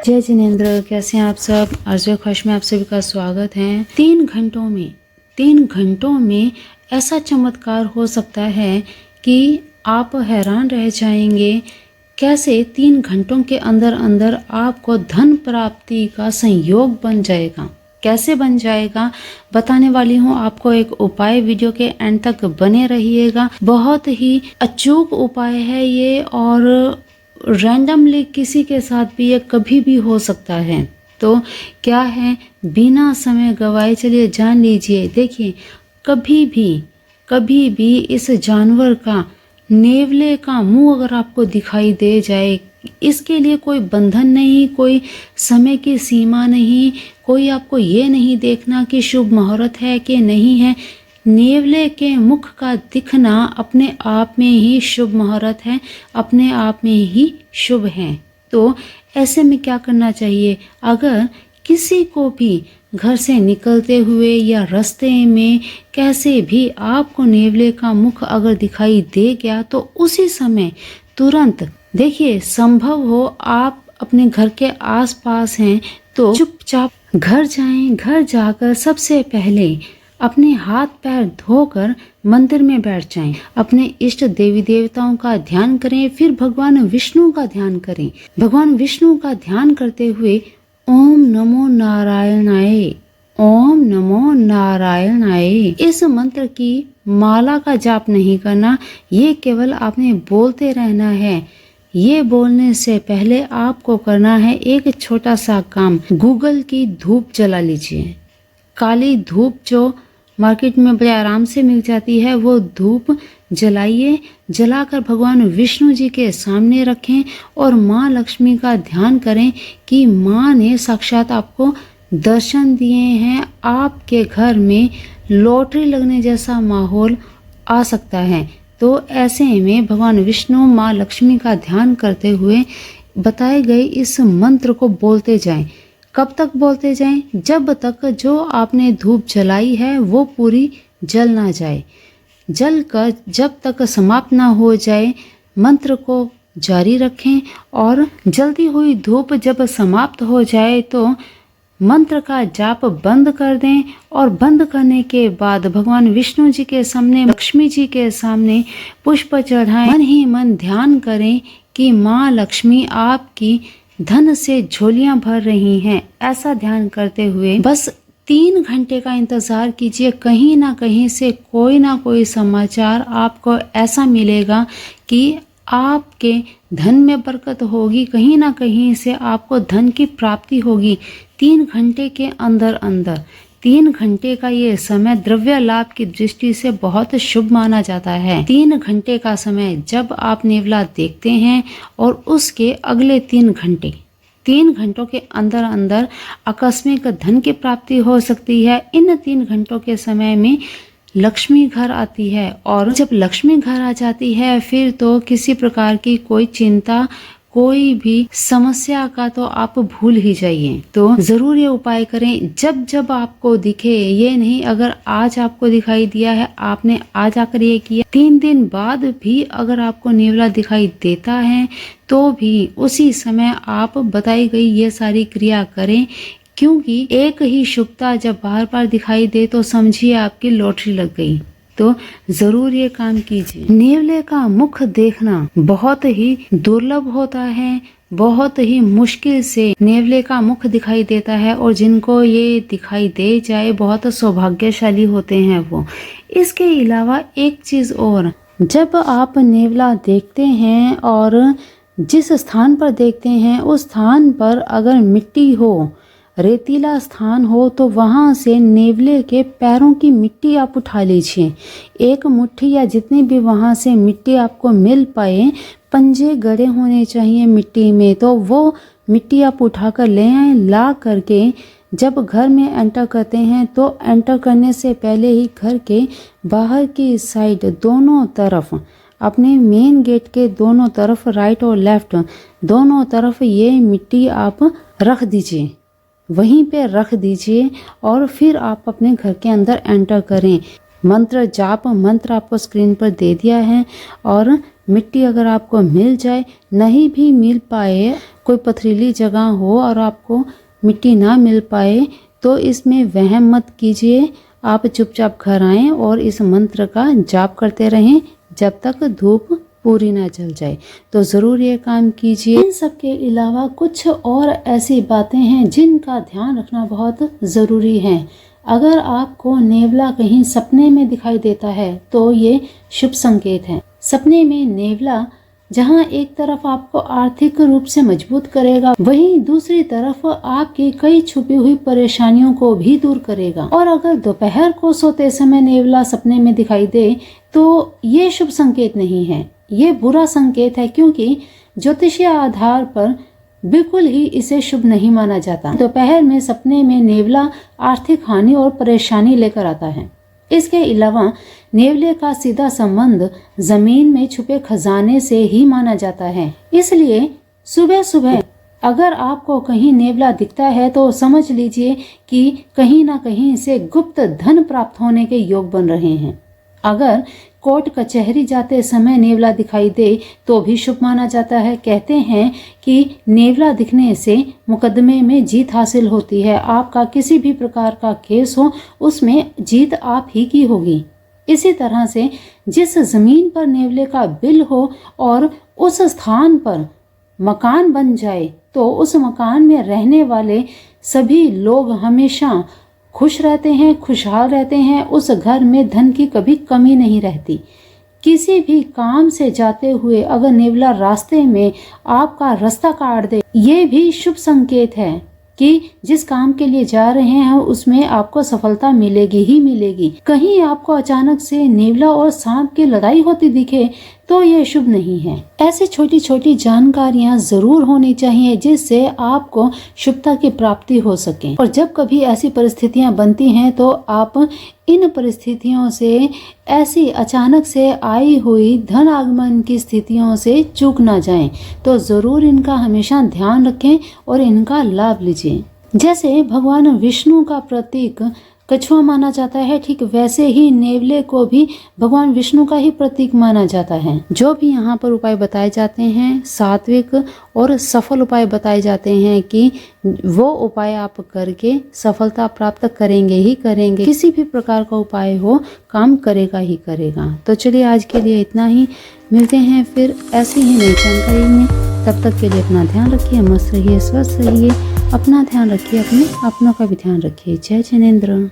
जय जिनेंद्र, कैसे हैं आप सब। अर्जुन खुश में आप सभी का स्वागत है। 3 घंटों में ऐसा चमत्कार हो सकता है कि आप हैरान रह जाएंगे। कैसे 3 घंटों के अंदर अंदर आपको धन प्राप्ति का संयोग बन जाएगा, कैसे बन जाएगा बताने वाली हूँ आपको एक उपाय। वीडियो के एंड तक बने रहिएगा। बहुत ही अचूक उपाय है ये और रैंडमली किसी के साथ भी ये कभी भी हो सकता है। तो क्या है, बिना समय गवाए चलिए जान लीजिए। देखिए, कभी भी इस जानवर का, नेवले का मुंह अगर आपको दिखाई दे जाए, इसके लिए कोई बंधन नहीं, कोई समय की सीमा नहीं, कोई आपको ये नहीं देखना कि शुभ मुहूर्त है कि नहीं है। नेवले के मुख का दिखना अपने आप में ही शुभ मुहूर्त है, अपने आप में ही शुभ है। तो ऐसे में क्या करना चाहिए, अगर किसी को भी घर से निकलते हुए या रास्ते में कैसे भी आपको नेवले का मुख अगर दिखाई दे गया तो उसी समय तुरंत, देखिए संभव हो आप अपने घर के आसपास हैं तो चुपचाप घर जाएं। घर जाकर सबसे पहले अपने हाथ पैर धोकर मंदिर में बैठ जाएं। अपने इष्ट देवी देवताओं का ध्यान करें, फिर भगवान विष्णु का ध्यान करें। भगवान विष्णु का ध्यान करते हुए ओम नमो नारायणाय, ओम नमो नारायणाय, इस मंत्र की माला का जाप नहीं करना, ये केवल आपने बोलते रहना है। ये बोलने से पहले आपको करना है एक छोटा सा काम। गूगल की धूप जला लीजिए। काली धूप जो मार्केट में बड़े आराम से मिल जाती है, वो धूप जलाइए। जलाकर भगवान विष्णु जी के सामने रखें और माँ लक्ष्मी का ध्यान करें कि माँ ने साक्षात आपको दर्शन दिए हैं। आपके घर में लॉटरी लगने जैसा माहौल आ सकता है। तो ऐसे में भगवान विष्णु, माँ लक्ष्मी का ध्यान करते हुए बताए गए इस मंत्र को बोलते जाएं। कब तक बोलते जाएं? जब तक जो आपने धूप जलाई है वो पूरी जल ना जाए। जल कर जब तक समाप्त ना हो जाए मंत्र को जारी रखें और जलती हुई धूप जब समाप्त हो जाए तो मंत्र का जाप बंद कर दें। और बंद करने के बाद भगवान विष्णु जी के सामने, लक्ष्मी जी के सामने पुष्प चढ़ाएं। मन ही मन ध्यान करें कि माँ लक्ष्मी आपकी धन से झोलियां भर रही हैं। ऐसा ध्यान करते हुए बस 3 घंटे का इंतजार कीजिए। कहीं ना कहीं से कोई ना कोई समाचार आपको ऐसा मिलेगा कि आपके धन में बरकत होगी, कहीं ना कहीं से आपको धन की प्राप्ति होगी। 3 घंटे के अंदर अंदर, 3 घंटे का ये समय द्रव्य लाभ की दृष्टि से बहुत शुभ माना जाता है। 3 घंटे का समय जब आप नेवला देखते हैं और उसके अगले 3 घंटों के अंदर अंदर आकस्मिक धन की प्राप्ति हो सकती है। इन 3 घंटों के समय में लक्ष्मी घर आती है और जब लक्ष्मी घर आ जाती है फिर तो किसी प्रकार की कोई चिंता, कोई भी समस्या का तो आप भूल ही जाइए। तो जरूर ये उपाय करें जब जब आपको दिखे। ये नहीं अगर आज आपको दिखाई दिया है, आपने आज आकर ये किया, 3 दिन बाद भी अगर आपको नेवला दिखाई देता है तो भी उसी समय आप बताई गई ये सारी क्रिया करें। क्योंकि एक ही शुभता जब बार बार दिखाई दे तो समझिए आपकी लॉटरी लग गई। तो जरूर ये काम कीजिए। नेवले का मुख देखना बहुत ही दुर्लभ होता है। बहुत ही मुश्किल से नेवले का मुख दिखाई देता है और जिनको ये दिखाई दे जाए बहुत सौभाग्यशाली होते हैं वो। इसके अलावा एक चीज और, जब आप नेवला देखते हैं और जिस स्थान पर देखते हैं उस स्थान पर अगर मिट्टी हो, रेतीला स्थान हो, तो वहां से नेवले के पैरों की मिट्टी आप उठा लीजिए। एक मुट्ठी या जितनी भी वहां से मिट्टी आपको मिल पाए, पंजे गड़े होने चाहिए मिट्टी में, तो वो मिट्टी आप उठाकर ले आए। ला करके जब घर में एंटर करते हैं तो एंटर करने से पहले ही घर के बाहर की साइड दोनों तरफ, अपने मेन गेट के दोनों तरफ, राइट और लेफ्ट दोनों तरफ ये मिट्टी आप रख दीजिए। वहीं पे रख दीजिए और फिर आप अपने घर के अंदर एंटर करें। मंत्र जाप मंत्र आपको स्क्रीन पर दे दिया है। और मिट्टी अगर आपको मिल जाए, नहीं भी मिल पाए, कोई पथरीली जगह हो और आपको मिट्टी ना मिल पाए, तो इसमें वहम मत कीजिए। आप चुपचाप घर आएं और इस मंत्र का जाप करते रहें जब तक धूप पूरी ना जल जाए। तो ज़रूर ये काम कीजिए। इन सब के अलावा कुछ और ऐसी बातें हैं जिनका ध्यान रखना बहुत ज़रूरी है। अगर आपको नेवला कहीं सपने में दिखाई देता है तो ये शुभ संकेत है। सपने में नेवला जहां एक तरफ आपको आर्थिक रूप से मजबूत करेगा, वहीं दूसरी तरफ आपकी कई छुपी हुई परेशानियों को भी दूर करेगा। और अगर दोपहर को सोते समय नेवला सपने में दिखाई दे तो ये शुभ संकेत नहीं है, ये बुरा संकेत है, क्योंकि ज्योतिषीय आधार पर बिल्कुल ही इसे शुभ नहीं माना जाता। दोपहर में सपने में नेवला आर्थिक हानि और परेशानी लेकर आता है। इसके अलावा नेवले का सीधा संबंध जमीन में छुपे खजाने से ही माना जाता है। इसलिए सुबह सुबह अगर आपको कहीं नेवला दिखता है तो समझ लीजिए कि कहीं ना कहीं से गुप्त धन प्राप्त होने के योग बन रहे हैं। अगर कोर्ट कचहरी जाते समय नेवला दिखाई दे तो भी शुभ माना जाता है। कहते हैं कि नेवला दिखने से मुकदमे में जीत हासिल होती है। आपका किसी भी प्रकार का केस हो, उसमें जीत आप ही की होगी। इसी तरह से जिस जमीन पर नेवले का बिल हो और उस स्थान पर मकान बन जाए तो उस मकान में रहने वाले सभी लोग हमेशा खुश रहते हैं, खुशहाल रहते हैं। उस घर में धन की कभी कमी नहीं रहती। किसी भी काम से जाते हुए अगर नेवला रास्ते में आपका रास्ता काट दे, ये भी शुभ संकेत है कि जिस काम के लिए जा रहे हैं उसमें आपको सफलता मिलेगी ही मिलेगी। कहीं आपको अचानक से नेवला और सांप की लड़ाई होती दिखे तो ये शुभ नहीं है। ऐसी छोटी छोटी जानकारियां जरूर होनी चाहिए जिससे आपको शुभता की प्राप्ति हो सके। और जब कभी ऐसी परिस्थितियां बनती हैं तो आप इन परिस्थितियों से, ऐसी अचानक से आई हुई धन आगमन की स्थितियों से चूक ना जाएं। तो जरूर इनका हमेशा ध्यान रखें और इनका लाभ लीजिए। जैसे भगवान विष्णु का प्रतीक कछुआ माना जाता है, ठीक वैसे ही नेवले को भी भगवान विष्णु का ही प्रतीक माना जाता है। जो भी यहाँ पर उपाय बताए जाते हैं सात्विक और सफल उपाय बताए जाते हैं कि वो उपाय आप करके सफलता प्राप्त करेंगे ही करेंगे। किसी भी प्रकार का उपाय हो, काम करेगा ही करेगा। तो चलिए आज के लिए इतना ही, मिलते हैं फिर ऐसी ही नई जानकारी में। तब तक के लिए अपना ध्यान रखिए, मस्त रहिए, स्वस्थ रहिए, अपना ध्यान रखिए, अपने अपनों का भी ध्यान रखिए। जय जिनेंद्र।